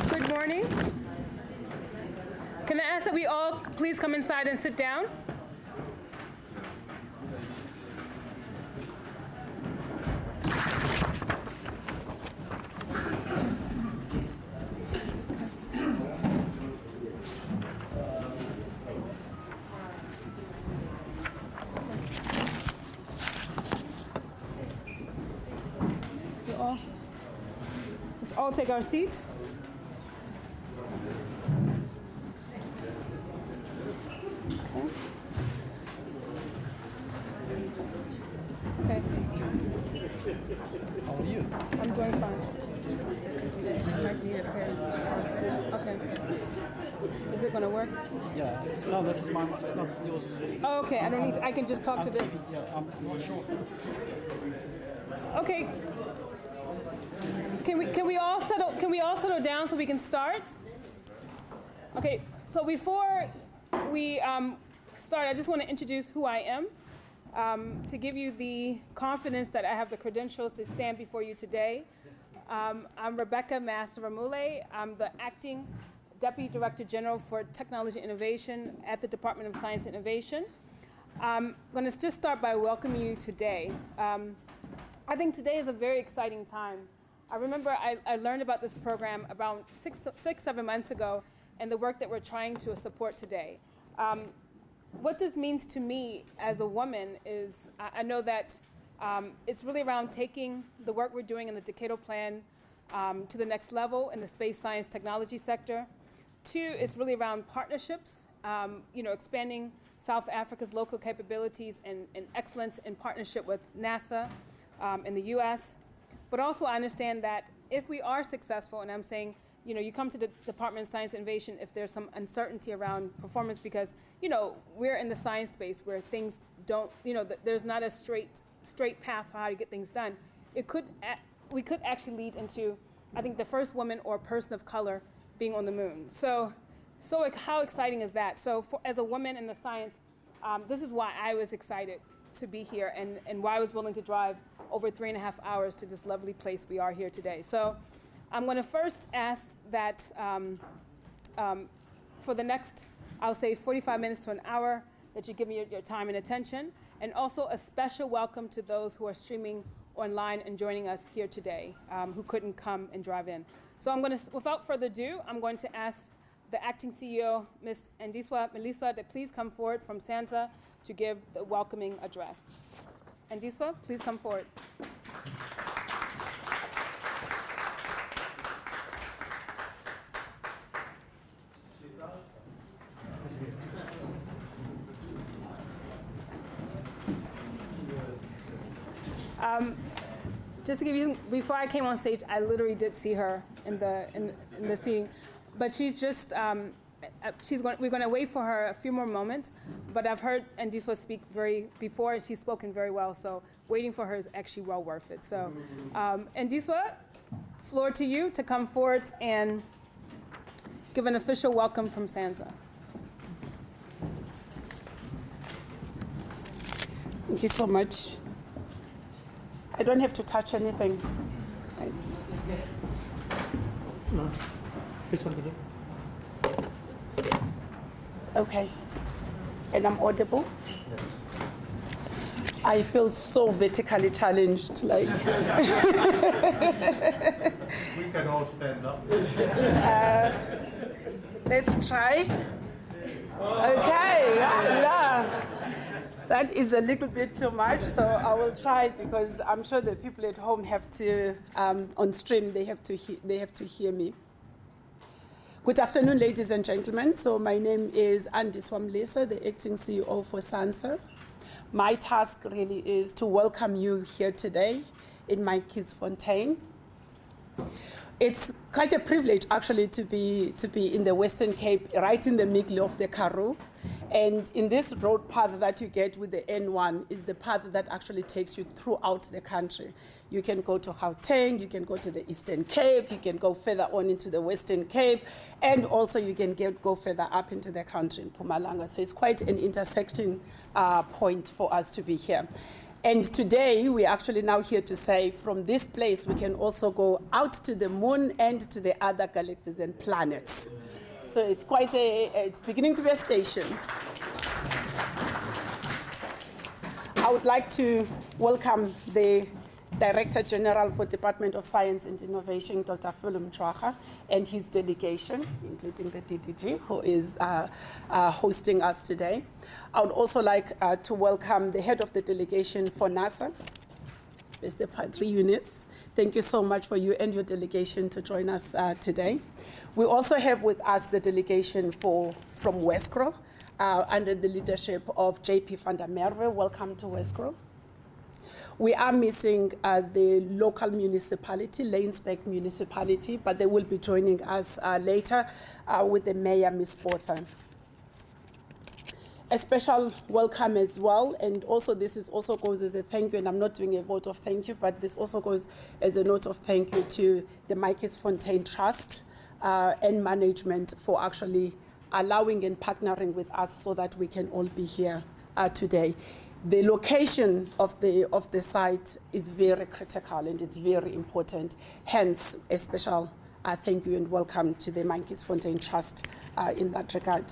Good morning. Can I ask that we all please come inside and sit down? Let's all take our seats. Okay. How are you? I'm doing fine. Okay. Is it going to work? Yeah. No, this is mine. It's not yours. Oh, okay. I don't need to, I can just talk to this. Yeah, I'm not sure. Okay. Can we all settle down so we can start? Okay. So before we start, I just want to introduce who I am. To give you the confidence that I have the credentials to stand before you today. I'm Rebecca Master-Ramule. I'm the Acting Deputy Director General for Technology Innovation at the Department of Science and Innovation. I'm going to just start by welcoming you today. I think today is a very exciting time. I remember I learned about this program about 7 months ago and the work that we're trying to support today. What this means to me as a woman is I know that it's really around taking the work we're doing in the decadal plan to the next level in the space science technology sector. 2, it's really around partnerships, expanding South Africa's local capabilities and excellence in partnership with NASA in the US. But also I understand that if we are successful, and I'm saying, you come to the Department of Science and Innovation if there's some uncertainty around performance because, we're in the science space where things don't, there's not a straight path for how to get things done. We could actually lead into, I think, the first woman or person of color being on the moon. So how exciting is that? So as a woman in the science, this is why I was excited to be here and why I was willing to drive over 3.5 hours to this lovely place we are here today. So I'm going to first ask that for the next, I'll say 45 minutes to an hour, that you give me your time and attention, and also a special welcome to those who are streaming online and joining us here today, who couldn't come and drive in. So I'm going to, without further ado, I'm going to ask the acting CEO, Ms. Andiswa Melissa, to please come forward from SANSA to give the welcoming address. Andiswa, please come forward. Just to give you, before I came on stage, I literally did see her in the scene, but she's just we're going to wait for her a few more moments. But I've heard Andiswa speak before. She's spoken very well, so waiting for her is actually well worth it. So, Andiswa, floor to you to come forward and give an official welcome from SANSA. Thank you so much. I don't have to touch anything. No. Which one again? Okay. And I'm audible? I feel so vertically challenged. Like We can all stand up. let's try. Okay. Yeah. That is a little bit too much, so I will try because I'm sure the people at home have to, on stream, they have to hear me. Good afternoon, ladies and gentlemen. So my name is Matjiesfontein, the acting CEO for SANSA. My task really is to welcome you here today in Matjiesfontein. It's quite a privilege actually to be in the Western Cape, right in the middle of the Karoo. And in this road path that you get with the N1 is the path that actually takes you throughout the country. You can go to Gauteng, you can go to the Eastern Cape, you can go further on into the Western Cape, and also you can go further up into the country in Mpumalanga. So it's quite an intersecting point for us to be here. And today, we're actually now here to say from this place, we can also go out to the moon and to the other galaxies and planets. So it's it's beginning to be a station. I would like to welcome the Director General for Department of Science and Innovation, Dr. Philip Mchwaha, and his delegation, including the DDG, who is hosting us today. I would also like to welcome the head of the delegation for NASA, Mr. Padre Eunice. Thank you so much for you and your delegation to join us today. We also have with us the delegation from Wescro, under the leadership of JP van der Merwe. Welcome to Wescro. We are missing the local municipality, Laingsburg municipality, but they will be joining us later with the mayor, Ms. Botha. A special welcome as well, and also this also goes as a thank you, and I'm not doing a vote of thank you, but this also goes as a note of thank you to the Matjiesfontein Trust and management for actually allowing and partnering with us so that we can all be here today. The location of the site is very critical and it's very important. Hence, a special thank you and welcome to the Matjiesfontein Trust in that regard.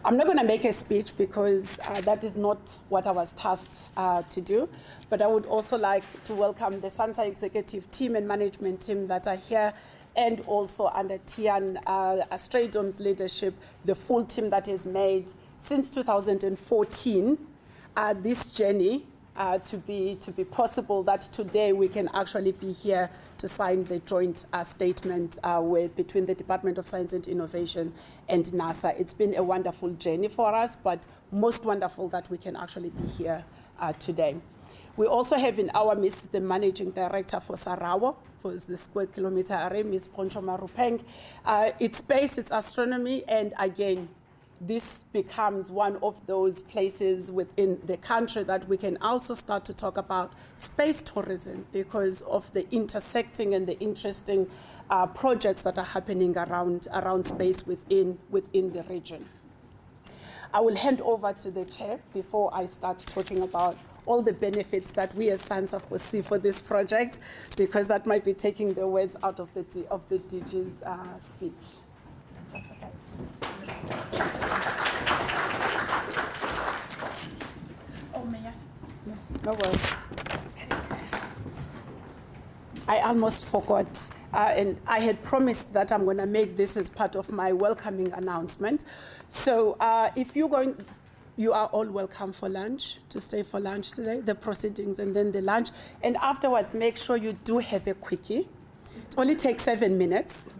I'm not going to make a speech because that is not what I was tasked to do, but I would also like to welcome the SANSA executive team and management team that are here, and also under Tian Stradom's leadership, the full team that has made since 2014 this journey to be possible that today we can actually be here to sign the joint statement between the Department of Science and Innovation and NASA. It's been a wonderful journey for us, but most wonderful that we can actually be here today. We also have in our midst the Managing Director for SARAWO, for the Square Kilometer Array, Ms. Poncho Marupeng. It's space, it's astronomy, and again, this becomes one of those places within the country that we can also start to talk about space tourism because of the intersecting and the interesting projects that are happening around space within the region. I will hand over to the chair before I start talking about all the benefits that we as SANSA foresee for this project, because that might be taking the words out of the DG's speech. Okay. Oh, Mayor. No worries. Okay. I almost forgot, and I had promised that I'm going to make this as part of my welcoming announcement. So if you're going, you are all welcome for lunch, to stay for lunch today, the proceedings and then the lunch. And afterwards, make sure you do have a quickie. It only takes 7 minutes.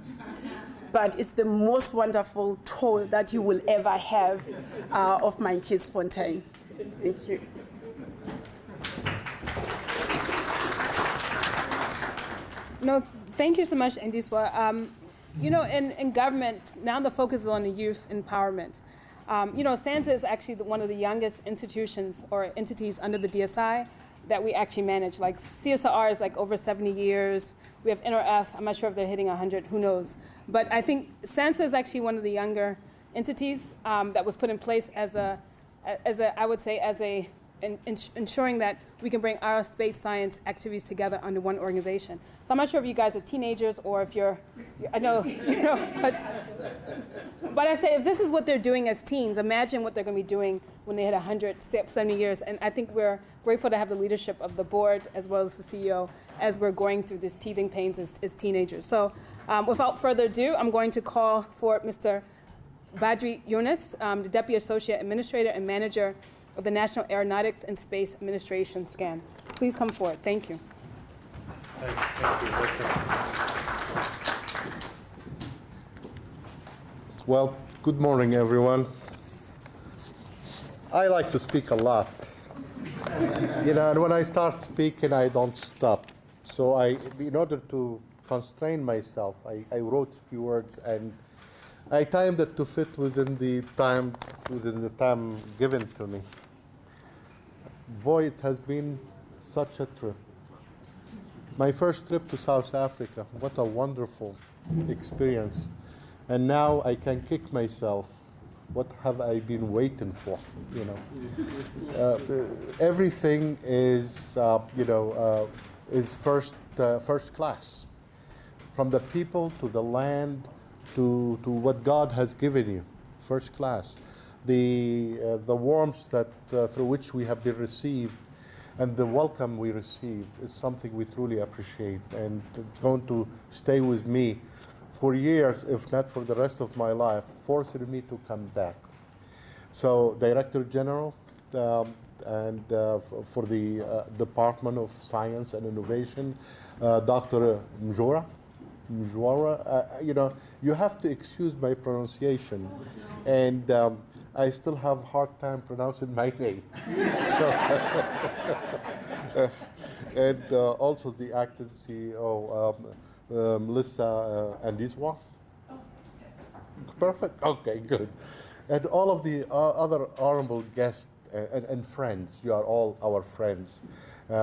But it's the most wonderful tour that you will ever have of Matjiesfontein. Thank you. No, thank you so much, Andiswa. You know, in government, now the focus is on the youth empowerment. You know, SANSA is actually one of the youngest institutions or entities under the DSI that we actually manage. Like CSR is like over 70 years. We have NRF, I'm not sure if they're hitting 100, who knows. But I think SANSA is actually one of the younger entities that was put in place as a I would say, as a ensuring that we can bring our space science activities together under one organization. So I'm not sure if you guys are teenagers or if you're I know, but I say if this is what they're doing as teens, imagine what they're going to be doing when they hit 170 years. And I think we're grateful to have the leadership of the board as well as the CEO as we're going through these teething pains as teenagers. So without further ado, I'm going to call for Mr. Badri Yunus, the Deputy Associate Administrator and Manager of the National Aeronautics and Space Administration SCAN. Please come forward. Thank you. Thank you. Well, good morning, everyone. I like to speak a lot. And when I start speaking, I don't stop. So in order to constrain myself, I wrote a few words and I timed it to fit within the time given to me. Boy, it has been such a trip. My first trip to South Africa, what a wonderful experience. And now I can kick myself. What have I been waiting for? Everything is, is first class. From the people to the land to what God has given you, first class. The warmth that through which we have been received and the welcome we received is something we truly appreciate, and it's going to stay with me for years, if not for the rest of my life, forcing me to come back. So, Director General and for the Department of Science and Innovation, Dr. Mjora, you have to excuse my pronunciation, and I still have a hard time pronouncing my name. And also the acting CEO, Melissa Andiswa. Perfect. Okay, good. And all of the other honorable guests and friends. You are all our friends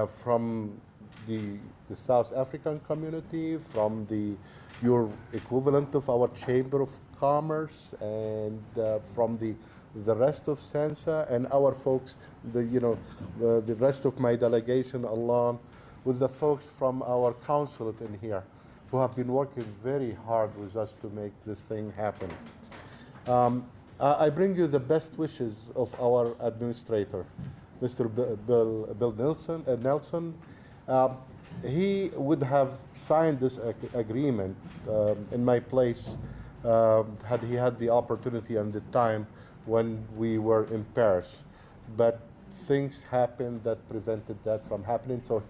from the South African community, from your equivalent of our Chamber of Commerce, and from the rest of SANSA and our folks, the rest of my delegation, along with the folks from our consulate in here, who have been working very hard with us to make this thing happen. I bring you the best wishes of our administrator, Mr. Bill Nelson. He would have signed this agreement in my place had he had the opportunity and the time when we were in Paris. But things happened that prevented that from happening. So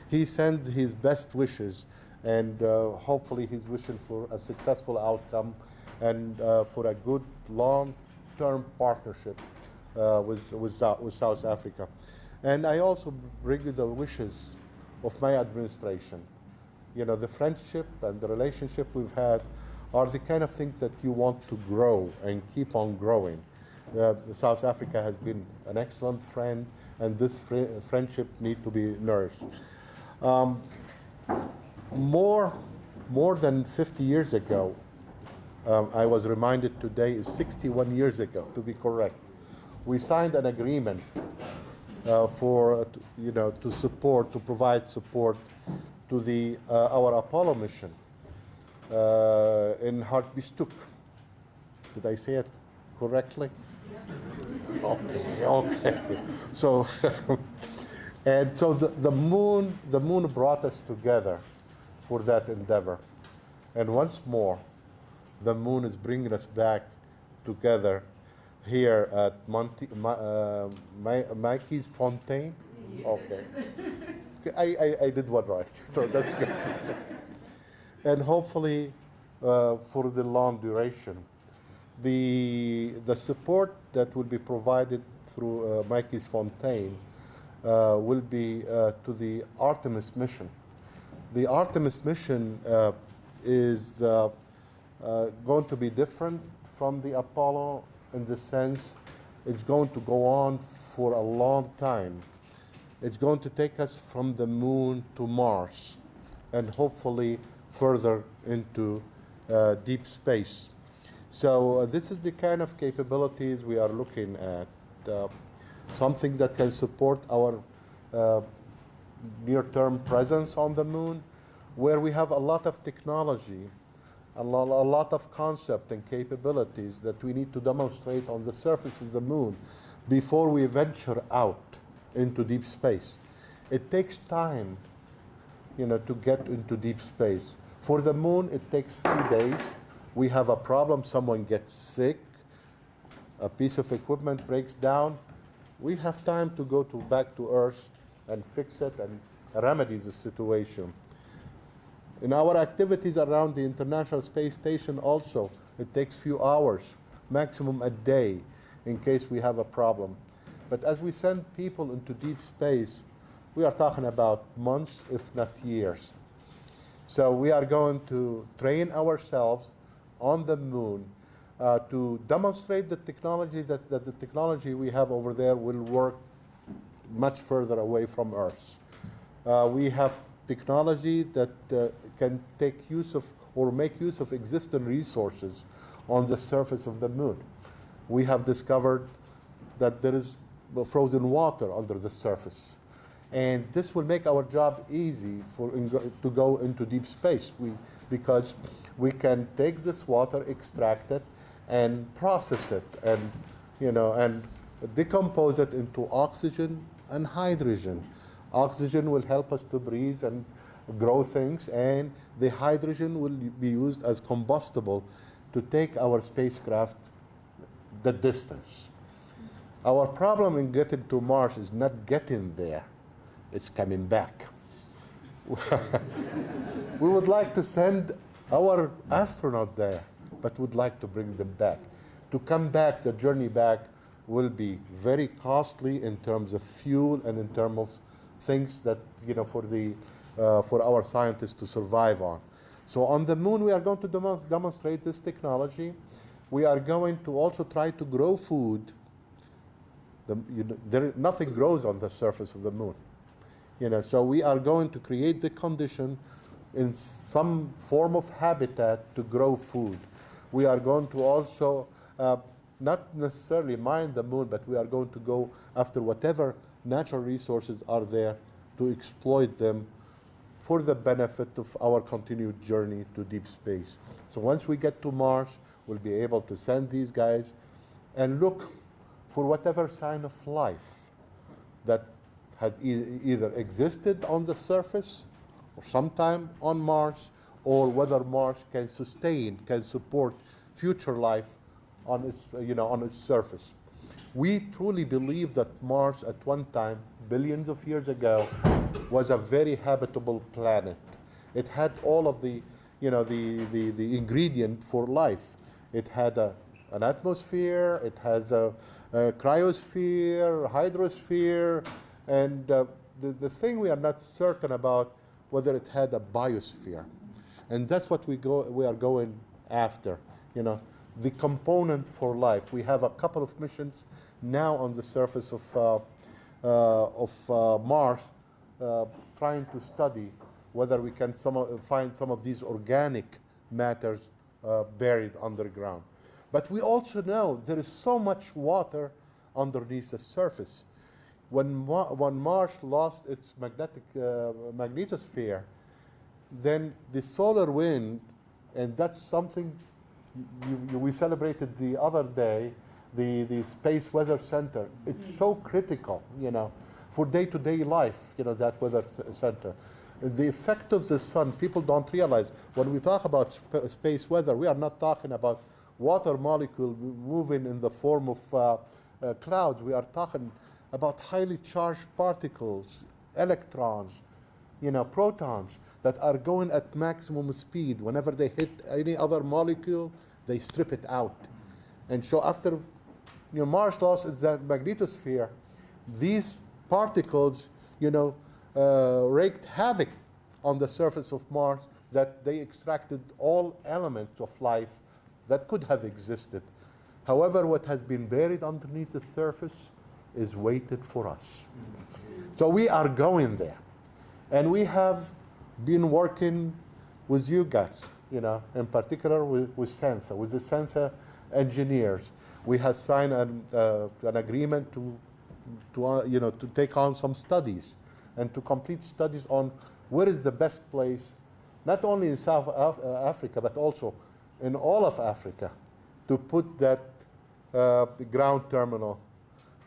he sent his best wishes, and hopefully he's wishing for a successful outcome and for a good long-term partnership with South Africa. And I also bring you the wishes of my administration. The friendship and the relationship we've had are the kind of things that you want to grow and keep on growing. South Africa has been an excellent friend, and this friendship needs to be nourished. More than 50 years ago, I was reminded today is 61 years ago, to be correct, we signed an agreement to provide support to our Apollo mission in Hartbeespoort. Did I say it correctly? Okay. So, and so the moon brought us together for that endeavor, and once more, the moon is bringing us back together here at Matjiesfontein. Okay. I did one right, so that's good. And hopefully, for the long duration, the support that will be provided through Matjiesfontein will be to the Artemis mission. The Artemis mission is going to be different from the Apollo in the sense it's going to go on for a long time. It's going to take us from the moon to Mars and hopefully further into deep space. So this is the kind of capabilities we are looking at. something that can support our near-term presence on the moon, where we have a lot of technology, a lot of concept and capabilities that we need to demonstrate on the surface of the moon before we venture out into deep space. It takes time, to get into deep space. For the moon, it takes few days. We have a problem, someone gets sick, a piece of equipment breaks down. We have time to go back to Earth and fix it and remedy the situation. In our activities around the International Space Station also, it takes few hours, maximum a day, in case we have a problem. But as we send people into deep space, we are talking about months, if not years. So we are going to train ourselves on the moon to demonstrate the technology that the technology we have over there will work much further away from Earth. We have technology that can take use of or make use of existing resources on the surface of the moon. We have discovered that there is frozen water under the surface. And this will make our job easy to go into deep space because we can take this water, extract it, and process it, and decompose it into oxygen and hydrogen. Oxygen will help us to breathe and grow things, and the hydrogen will be used as combustible to take our spacecraft the distance. Our problem in getting to Mars is not getting there, it's coming back. We would like to send our astronaut there, but would like to bring them back. To come back, the journey back will be very costly in terms of fuel and in terms of things that, for our scientists to survive on. So on the moon, we are going to demonstrate this technology. We are going to also try to grow food. Nothing grows on the surface of the moon. So we are going to create the condition in some form of habitat to grow food. We are going to also not necessarily mine the moon, but we are going to go after whatever natural resources are there to exploit them for the benefit of our continued journey to deep space. So once we get to Mars, we'll be able to send these guys and look for whatever sign of life that has either existed on the surface or sometime on Mars, or whether Mars can support future life on its surface. We truly believe that Mars at one time, billions of years ago, was a very habitable planet. It had all of the ingredient for life. It had an atmosphere, it has a cryosphere, hydrosphere, and the thing we are not certain about whether it had a biosphere. And that's what we are going after, the component for life. We have a couple of missions now on the surface of Mars trying to study whether we can find some of these organic matters buried underground. But we also know there is so much water underneath the surface. When Mars lost its magnetosphere, then the solar wind, and that's something we celebrated the other day, the Space Weather Center. It's so critical, for day-to-day life, that weather center. The effect of the sun, people don't realize. When we talk about space weather, we are not talking about water molecule moving in the form of clouds. We are talking about highly charged particles, electrons, protons that are going at maximum speed. Whenever they hit any other molecule, they strip it out. And so after Mars lost its magnetosphere, these particles, wreaked havoc on the surface of Mars, that they extracted all elements of life that could have existed. However, what has been buried underneath the surface is waited for us. So we are going there. And we have been working with you guys, in particular with SENSA, with the SENSA engineers. We have signed an agreement to to take on some studies and to complete studies on where is the best place, not only in South Africa, but also in all of Africa, to put that ground terminal.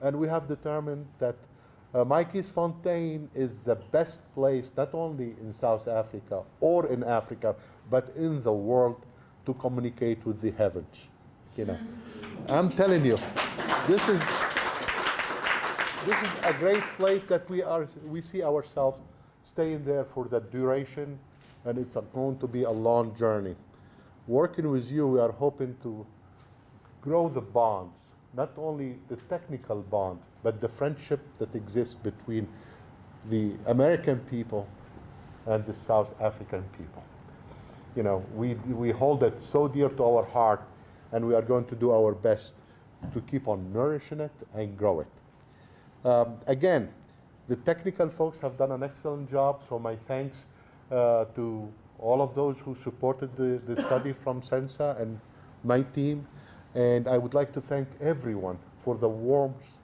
And we have determined that Matjiesfontein is the best place, not only in South Africa or in Africa, but in the world to communicate with the heavens. I'm telling you, this is a great place that we see ourselves staying there for the duration, and it's going to be a long journey. Working with you, we are hoping to grow the bonds, not only the technical bond, but the friendship that exists between the American people and the South African people. We hold it so dear to our heart, and we are going to do our best to keep on nourishing it and grow it. Again, the technical folks have done an excellent job, so my thanks to all of those who supported the study from SENSA and my team. And I would like to thank everyone for the warmth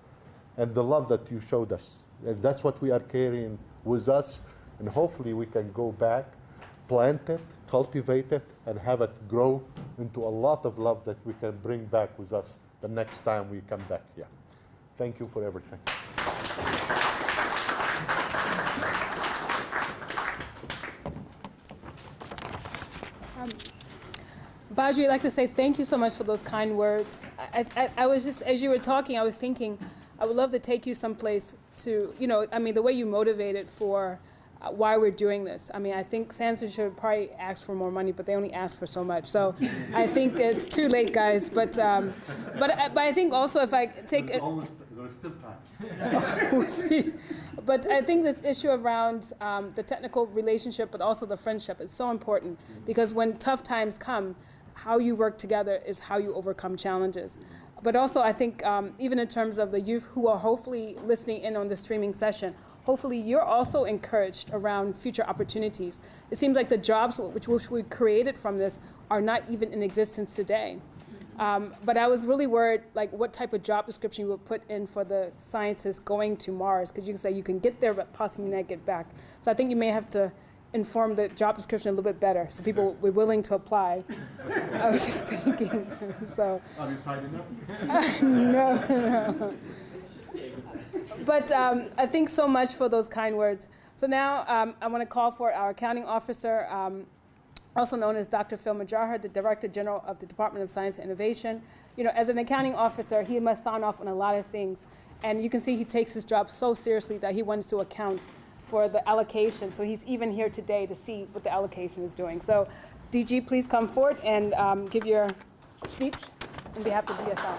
and the love that you showed us. And that's what we are carrying with us, and hopefully we can go back, plant it, cultivate it, and have it grow into a lot of love that we can bring back with us the next time we come back here. Thank you for everything. Badri, I'd like to say thank you so much for those kind words. I was just, as you were talking, I was thinking, I would love to take you someplace to, the way you motivated for why we're doing this. I think SANSA should probably ask for more money, but they only ask for so much. So I think it's too late, guys. But I think also if I take it. There's still time. We'll see. But I think this issue around the technical relationship, but also the friendship is so important, because when tough times come, how you work together is how you overcome challenges. But also I think even in terms of the youth who are hopefully listening in on the streaming session, hopefully you're also encouraged around future opportunities. It seems like the jobs which we created from this are not even in existence today. But I was really worried, like, what type of job description you would put in for the scientists going to Mars, because you can say you can get there, but possibly not get back. So I think you may have to inform the job description a little bit better, so people were willing to apply. I was just thinking, so. Are you signing up? No. But I think so much for those kind words. So now I want to call for our accounting officer, also known as Dr. Phil Majahar, the Director General of the Department of Science and Innovation. As an accounting officer, he must sign off on a lot of things. And you can see he takes his job so seriously that he wants to account for the allocation. So he's even here today to see what the allocation is doing. So DG, please come forward and give your speech on behalf of DSI.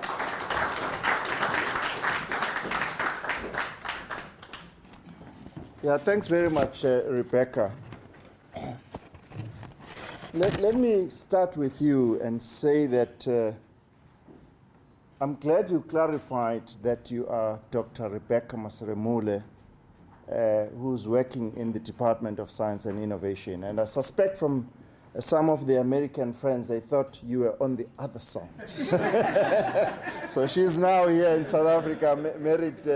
Yeah, thanks very much, Rebecca. Let me start with you and say that I'm glad you clarified that you are Dr. Rebecca Maseremule, who's working in the Department of Science and Innovation. And I suspect from some of the American friends, they thought you were on the other side. So she's now here in South Africa, married,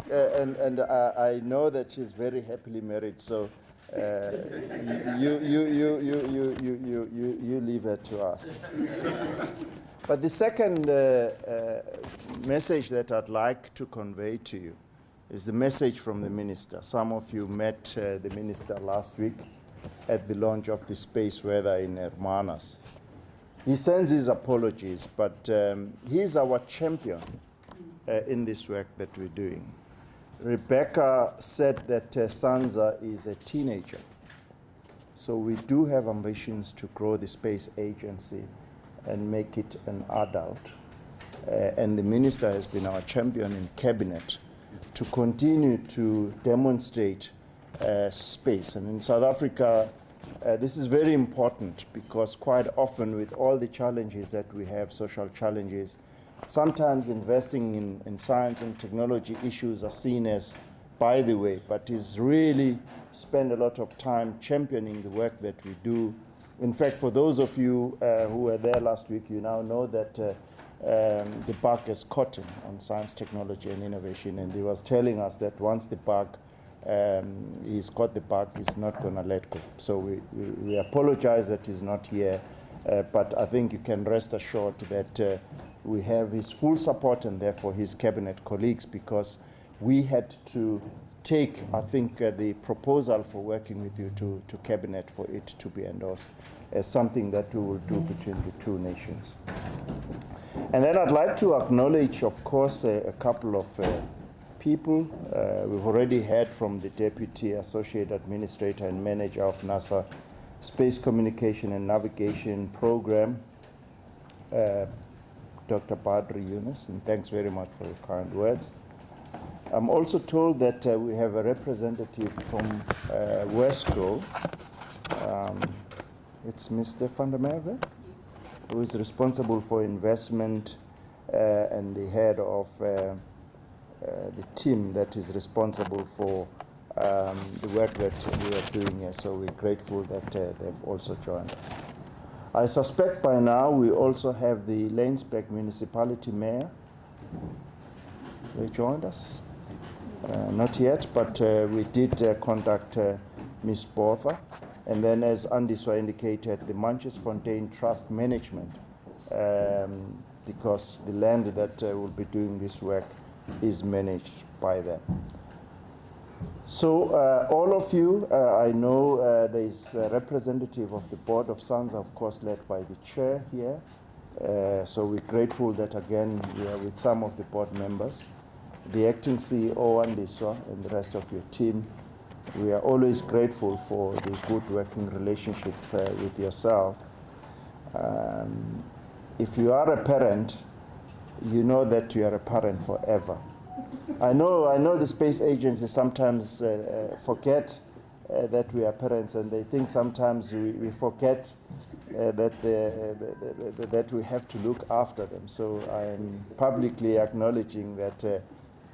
and I know that she's very happily married. So you leave her to us. But the second message that I'd like to convey to you is the message from the minister. Some of you met the minister last week at the launch of the space weather in Hermanas. He sends his apologies, but he's our champion in this work that we're doing. Rebecca said that Sansa is a teenager. So we do have ambitions to grow the space agency and make it an adult. And the minister has been our champion in cabinet to continue to demonstrate space. And in South Africa, this is very important, because quite often with all the challenges that we have, social challenges, sometimes investing in science and technology issues are seen as by the way, but is really spend a lot of time championing the work that we do. In fact, for those of you who were there last week, you now know that the bug as cotton on science, technology, and innovation. And he was telling us that once the bug, he's got the bug, he's not going to let go. So we apologize that he's not here, but I think you can rest assured that we have his full support and therefore his cabinet colleagues, because we had to take, I think, the proposal for working with you to cabinet for it to be endorsed as something that we will do between the two nations. And then I'd like to acknowledge, of course, a couple of people. We've already heard from the Deputy Associate Administrator and Manager of NASA Space Communication and Navigation Program, Dr. Badri Yunus, and thanks very much for your kind words. I'm also told that we have a representative from Wesco. It's Mr. Van der Merwe, who is responsible for investment and the head of the team that is responsible for the work that we are doing here. So we're grateful that they've also joined us. I suspect by now we also have the Laingsburg Municipality Mayor. They joined us? Not yet, but we did contact Ms. Botha. And then, as Andiswa indicated, the Matjiesfontein Trust Management, because the land that will be doing this work is managed by them. So all of you, I know there is a representative of the Board of Sons, of course, led by the chair here. So we're grateful that, again, we are with some of the board members. The acting CEO, Andiswa, and the rest of your team. We are always grateful for the good working relationship with yourself. If you are a parent, you know that you are a parent forever. I know the space agencies sometimes forget that we are parents, and they think sometimes we forget that we have to look after them. So I am publicly acknowledging that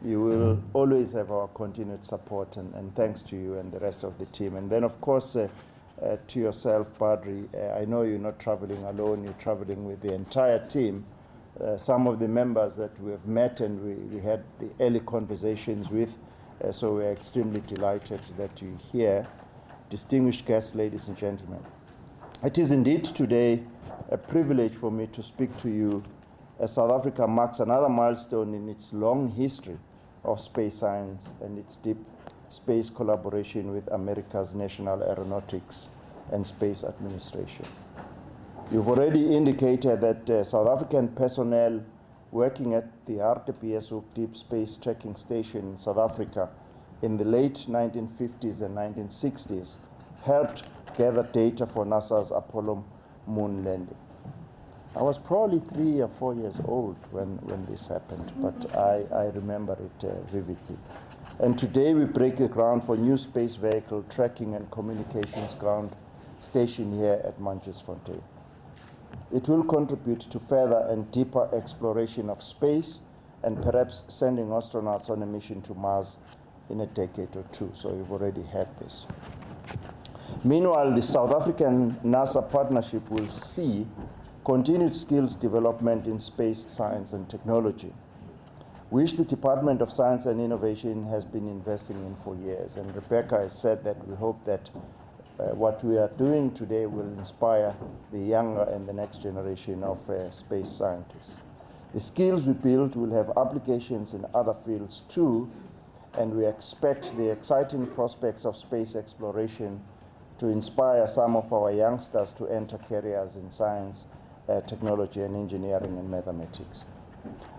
you will always have our continued support, and thanks to you and the rest of the team. And then, of course, to yourself, Badri, I know you're not traveling alone, you're traveling with the entire team. Some of the members that we have met and we had the early conversations with, so we're extremely delighted that you're here. Distinguished guests, ladies and gentlemen. It is indeed today a privilege for me to speak to you as South Africa marks another milestone in its long history of space science and its deep space collaboration with America's National Aeronautics and Space Administration. You've already indicated that South African personnel working at the RTPS Deep Space Tracking Station in South Africa in the late 1950s and 1960s helped gather data for NASA's Apollo moon landing. I was probably 3 or 4 years old when this happened, but I remember it vividly. And today we break the ground for new space vehicle tracking and communications ground station here at Matjiesfontein. It will contribute to further and deeper exploration of space and perhaps sending astronauts on a mission to Mars in a decade or two. So you've already had this. Meanwhile, the South African NASA partnership will see continued skills development in space science and technology, which the Department of Science and Innovation has been investing in for years. And Rebecca has said that we hope that what we are doing today will inspire the younger and the next generation of space scientists. The skills we build will have applications in other fields too, and we expect the exciting prospects of space exploration to inspire some of our youngsters to enter careers in science, technology and engineering and mathematics.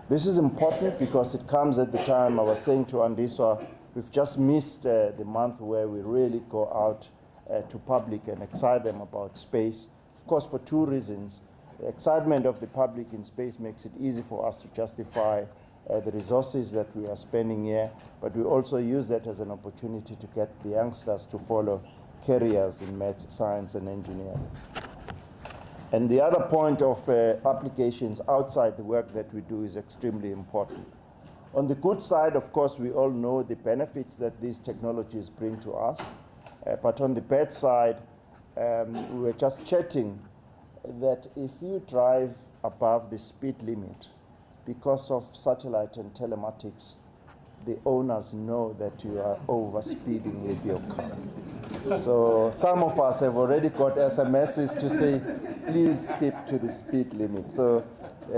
This is important because it comes at the time, I was saying to Andiswa, we've just missed the month where we really go out to public and excite them about space. Of course, for two reasons. The excitement of the public in space makes it easy for us to justify the resources that we are spending here, but we also use that as an opportunity to get the youngsters to follow careers in maths, science and engineering. And the other point of applications outside the work that we do is extremely important. On the good side, of course, we all know the benefits that these technologies bring to us. But on the bad side, we were just chatting that if you drive above the speed limit, because of satellite and telematics, the owners know that you are over speeding with your car. So some of us have already got SMSs to say, please keep to the speed limit. So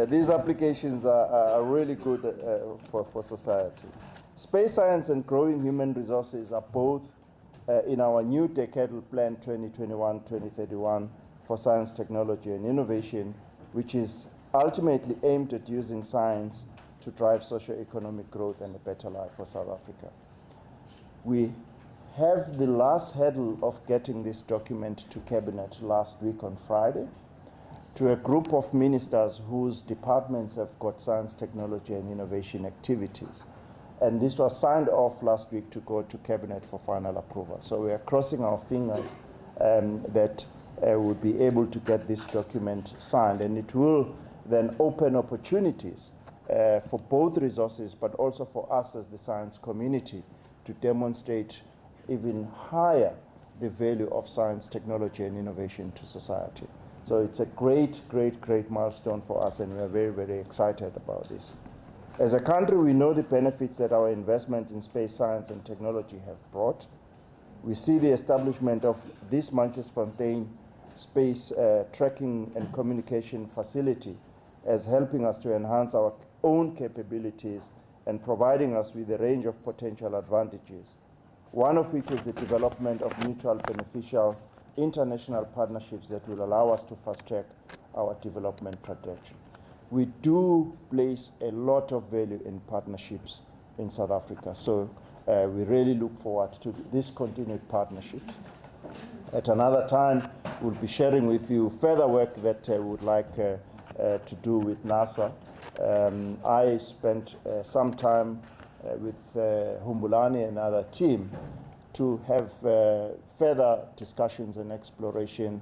these applications are really good for society. Space science and growing human resources are both in our new decadal plan 2021-2031 for science, technology, and innovation, which is ultimately aimed at using science to drive socio-economic growth and a better life for South Africa. We have the last hurdle of getting this document to Cabinet last week on Friday to a group of ministers whose departments have got science, technology, and innovation activities. And this was signed off last week to go to Cabinet for final approval. So we are crossing our fingers that we'll be able to get this document signed, and it will then open opportunities for both resources, but also for us as the science community to demonstrate even higher the value of science, technology, and innovation to society. So it's a great, great, great milestone for us, and we are very, very excited about this. As a country, we know the benefits that our investment in space science and technology have brought. We see the establishment of this Matjiesfontein space tracking and communication facility as helping us to enhance our own capabilities and providing us with a range of potential advantages, one of which is the development of mutual beneficial international partnerships that will allow us to fast-track our development trajectory. We do place a lot of value in partnerships in South Africa, so we really look forward to this continued partnership. At another time, we'll be sharing with you further work that we would like to do with NASA. I spent some time with Humbulani and other team to have further discussions and exploration.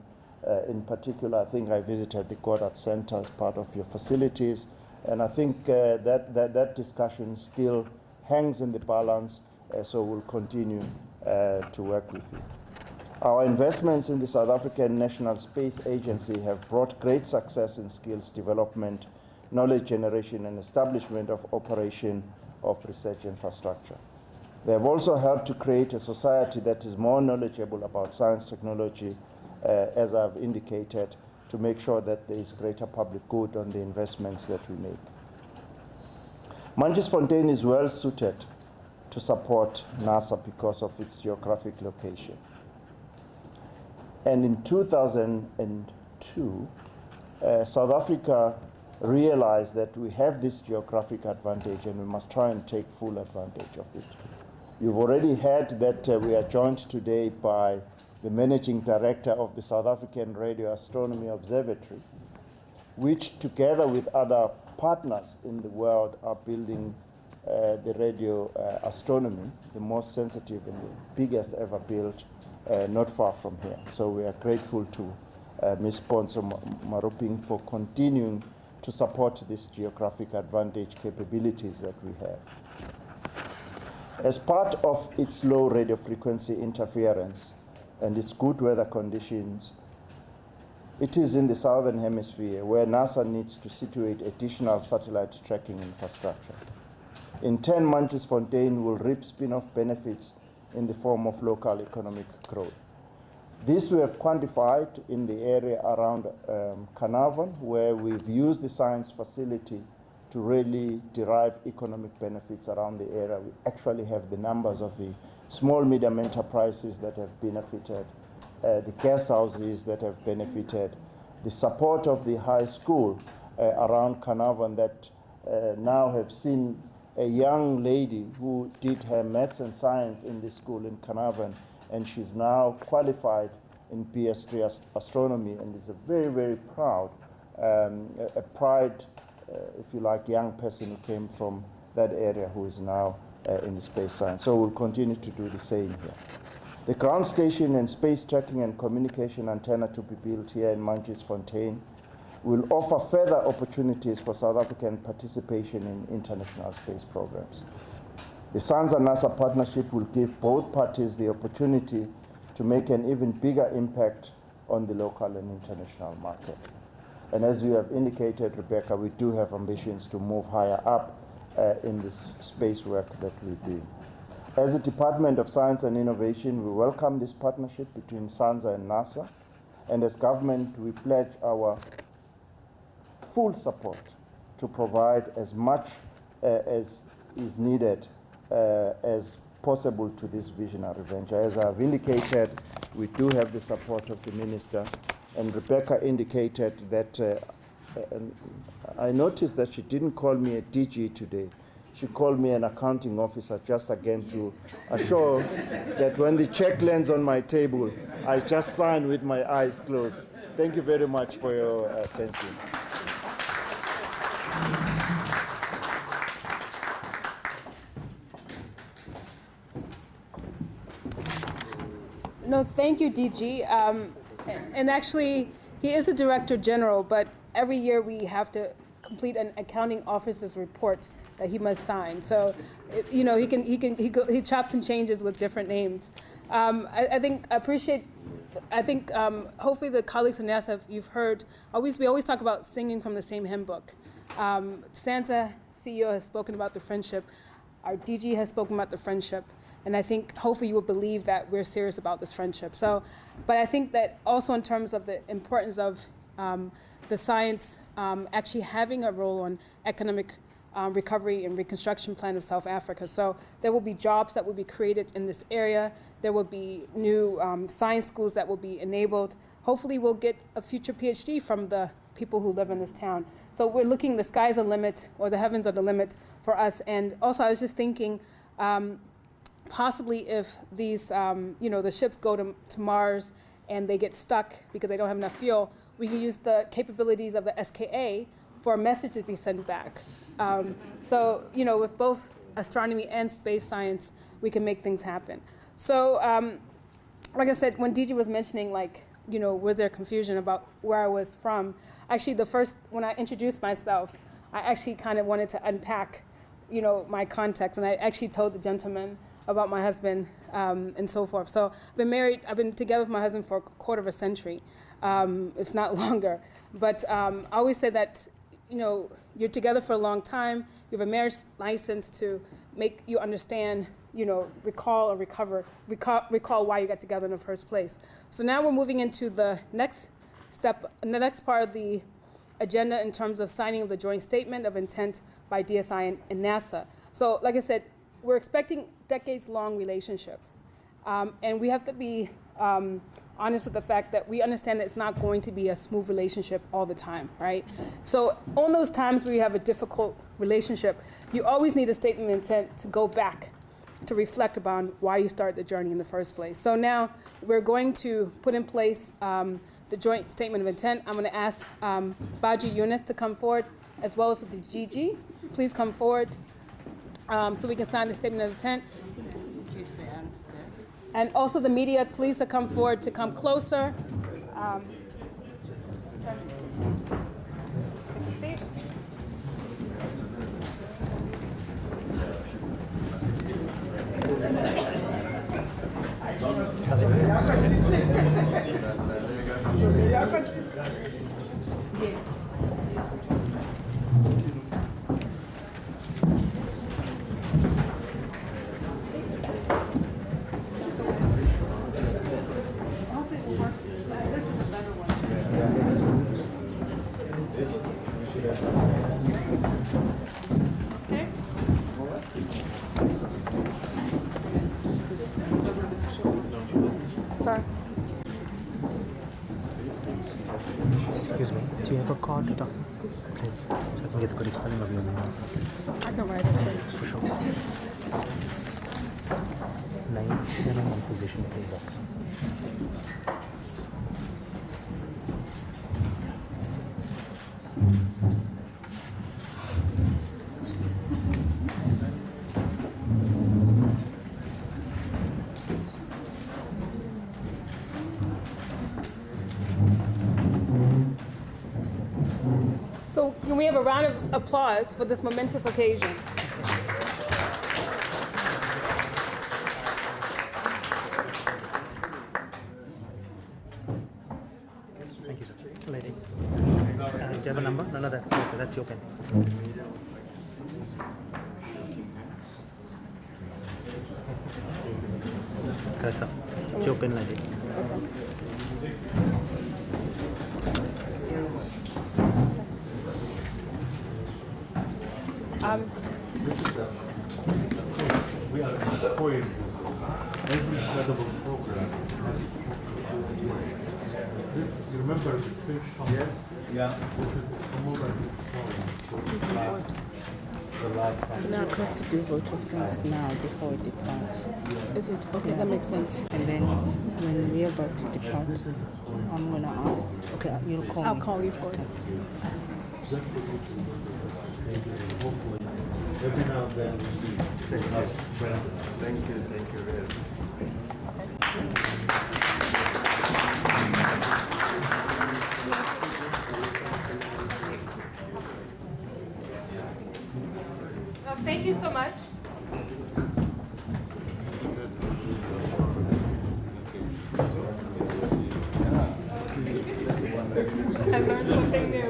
In particular, I think I visited the Goddard Center as part of your facilities, and I think that discussion still hangs in the balance, so we'll continue to work with you. Our investments in the South African National Space Agency have brought great success in skills development, knowledge generation, and establishment of operation of research infrastructure. They have also helped to create a society that is more knowledgeable about science, technology, as I've indicated, to make sure that there is greater public good on the investments that we make. Matjiesfontein is well suited to support NASA because of its geographic location. And in 2002, South Africa realized that we have this geographic advantage and we must try and take full advantage of it. You've already heard that we are joined today by the Managing Director of the South African Radio Astronomy Observatory, which together with other partners in the world are building the radio astronomy, the most sensitive and the biggest ever built, not far from here. So we are grateful to Ms. Ponzo Maruping for continuing to support this geographic advantage capabilities that we have. As part of its low radio frequency interference and its good weather conditions, it is in the southern hemisphere where NASA needs to situate additional satellite tracking infrastructure. In turn, Matjiesfontein will reap spin-off benefits in the form of local economic growth. This we have quantified in the area around Carnarvon, where we've used the science facility to really derive economic benefits around the area. We actually have the numbers of the small, medium enterprises that have benefited, the guest houses that have benefited, the support of the high school around Carnarvon that now have seen a young lady who did her maths and science in this school in Carnarvon, and she's now qualified in PS3 astronomy and is a very, very proud, a pride, if you like, young person who came from that area who is now in the space science. So we'll continue to do the same here. The ground station and space tracking and communication antenna to be built here in Matjiesfontein will offer further opportunities for South African participation in international space programs. The SANZA-NASA partnership will give both parties the opportunity to make an even bigger impact on the local and international market. And as you have indicated, Rebecca, we do have ambitions to move higher up in this space work that we do. As the Department of Science and Innovation, we welcome this partnership between SANZA and NASA. And as government, we pledge our full support to provide as much as is needed as possible to this visionary venture. As I've indicated, we do have the support of the Minister, and Rebecca indicated that I noticed that she didn't call me a DG today. She called me an accounting officer, just again to assure that when the check lands on my table, I just sign with my eyes closed. Thank you very much for your attention. No, thank you, DG. And actually, he is a director general, but every year we have to complete an accounting officer's report that he must sign. So, he chops and changes with different names. I think hopefully the colleagues in NASA, you've heard. We always talk about singing from the same hymn book. SANZA CEO has spoken about the friendship. Our DG has spoken about the friendship. And I think hopefully you will believe that we're serious about this friendship. So, but I think that also in terms of the importance of the science actually having a role on economic recovery and reconstruction plan of South Africa. So there will be jobs that will be created in this area. There will be new science schools that will be enabled. Hopefully we'll get a future PhD from the people who live in this town. So we're looking, the sky's the limit, or the heavens are the limit for us. And also I was just thinking, possibly if these, the ships go to Mars and they get stuck because they don't have enough fuel, we can use the capabilities of the SKA for a message to be sent back. So, with both astronomy and space science, we can make things happen. So, like I said, when DG was mentioning, was there confusion about where I was from? Actually, when I introduced myself, I actually kind of wanted to unpack, my context, and I actually told the gentleman about my husband and so forth. So I've been together with my husband for a quarter of a century, if not longer. But I always say that, you're together for a long time, you have a marriage license to make you understand, recall why you got together in the first place. So now we're moving into the next step, the next part of the agenda in terms of signing of the joint statement of intent by DSI and NASA. So like I said, we're expecting decades-long relationship. And we have to be honest with the fact that we understand that it's not going to be a smooth relationship all the time, right? So on those times where you have a difficult relationship, you always need a statement of intent to go back to reflect upon why you started the journey in the first place. So now we're going to put in place the joint statement of intent. I'm going to ask Baji Yunus to come forward, as well as with the GG. Please come forward so we can sign the statement of intent. And also the media, please to come forward, to come closer. Take a seat. Okay. Sorry. Excuse me, do you have a card, doctor? Please, so I can get the correct spelling of your name. I can write it. For sure. 97 in position, please, doctor. So can we have a round of applause for this momentous occasion? Thank you, sir. Lady. have a number? No, that's okay. That's your pen. Correct, sir. It's your pen, lady. We are employing every incredible program. You remember the speech? Yes. Yeah. This is some of the last time. So now it has to do vote of thanks now before we depart. Is it? Okay, that makes sense. And then when we're about to depart, I'm going to ask, okay, you'll call I'll me. call you for it. Hopefully, every now and then we have friends. Thank you very much. Thank you so much. I learned something new.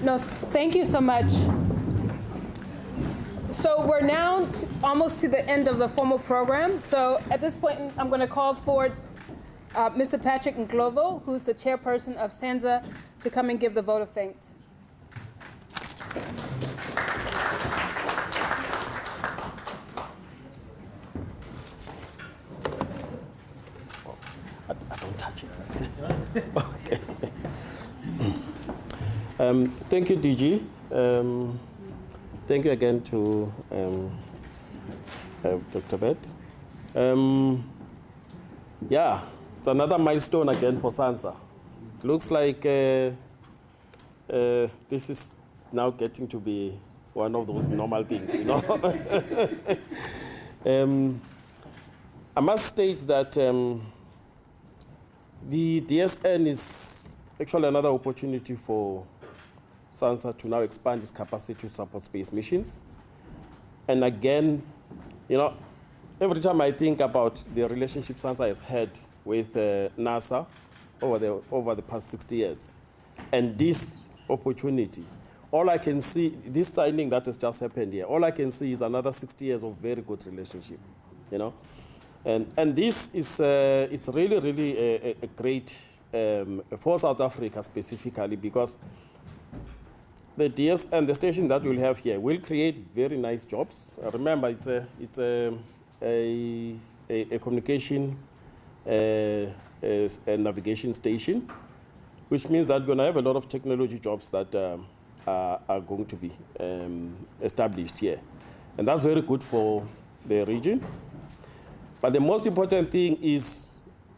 No, thank you so much. So we're now almost to the end of the formal program. So at this point, I'm going to call for Mr. Patrick Nglovo, who's the chairperson of SANZA, to come and give the vote of thanks. Thank you, DG. Thank you again to Dr. Bet. Yeah, it's another milestone again for SANZA. Looks like this is now getting to be one of those normal things, you know. I must state that the DSN is actually another opportunity for SANZA to now expand its capacity to support space missions. And again, you know, every time I think about the relationship SANZA has had with NASA over the past 60 years, and this opportunity, all I can see, this signing that has just happened here, all I can see is another 60 years of very good relationship, you know. And this is, it's really, really a great, for South Africa specifically, because the DS and the station that we'll have here will create very nice jobs. Remember, it's a communication and navigation station, which means that we're going to have a lot of technology jobs that are going to be established here. And that's very good for the region. But the most important thing is,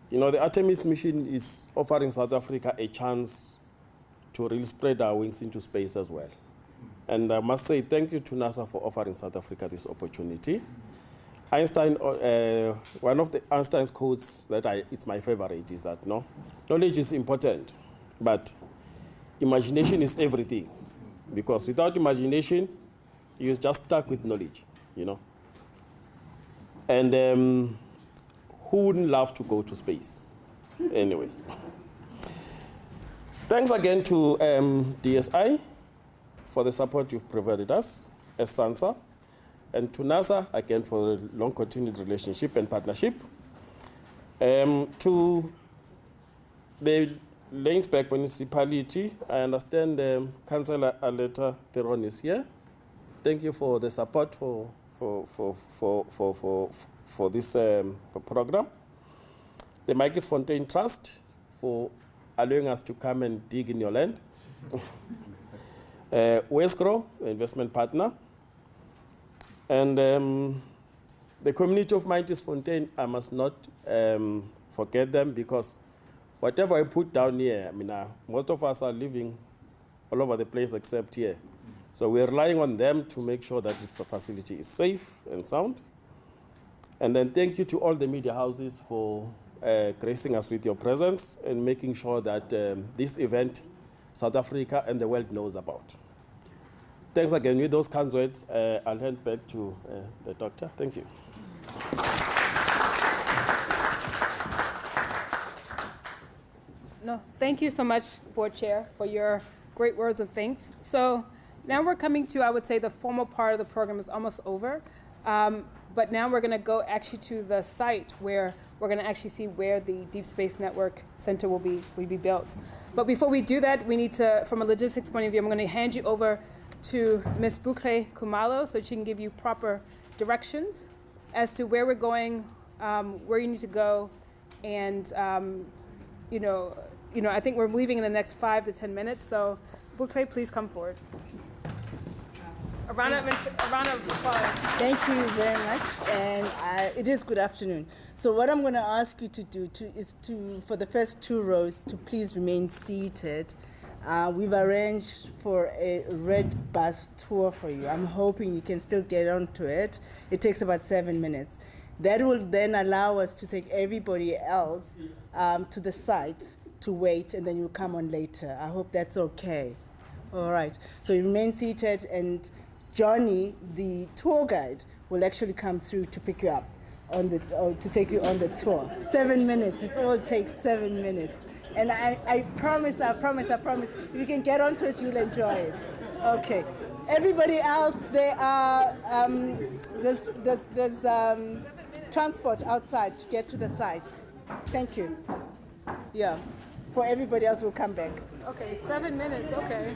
you know, the Artemis mission is offering South Africa a chance to really spread our wings into space as well. And I must say thank you to NASA for offering South Africa this opportunity. Einstein, one of the Einstein's quotes that it's my favorite is that, no, knowledge is important, but imagination is everything. Because without imagination, you're just stuck with knowledge, you know. And who wouldn't love to go to space? Anyway. Thanks again to DSI for the support you've provided us as SANZA, and to NASA again for the long continued relationship and partnership. To the Laingsburg municipality, I understand Councillor Aleta Theron is here. Thank you for the support for this program. The Matjiesfontein Trust for allowing us to come and dig in your land. Westgrow, the investment partner. And the community of Matjiesfontein, I must not forget them, because whatever I put down here, I mean, most of us are living all over the place except here. So we're relying on them to make sure that this facility is safe and sound. And then thank you to all the media houses for gracing us with your presence and making sure that this event, South Africa and the world knows about. Thanks again. With those kind words, I'll hand back to the doctor. Thank you. No, thank you so much, Board Chair, for your great words of thanks. So now we're coming to, I would say, the formal part of the program is almost over. But now we're going to go actually to the site where we're going to actually see where the Deep Space Network Center will be built. But before we do that, we need to, from a logistics point of view, I'm going to hand you over to Ms. Bukle Kumalo so she can give you proper directions as to where we're going, where you need to go, and I think we're leaving in the next 5 to 10 minutes. So, Bukle, please come forward. A round of applause. Thank you very much, and it is good afternoon. So what I'm going to ask you to do is for the first 2 rows, to please remain seated. We've arranged for a red bus tour for you. I'm hoping you can still get onto it. It takes about 7 minutes. That will then allow us to take everybody else to the site to wait, and then you'll come on later. I hope that's okay. All right. So you remain seated, and Johnny, the tour guide, will actually come through to pick you up to take you on the tour. 7 minutes. It all takes 7 minutes. And I promise, if you can get onto it, you'll enjoy it. Okay. Everybody else, there's transport outside to get to the site. Thank you. Yeah. For everybody else, we'll come back. Okay, 7 minutes, okay.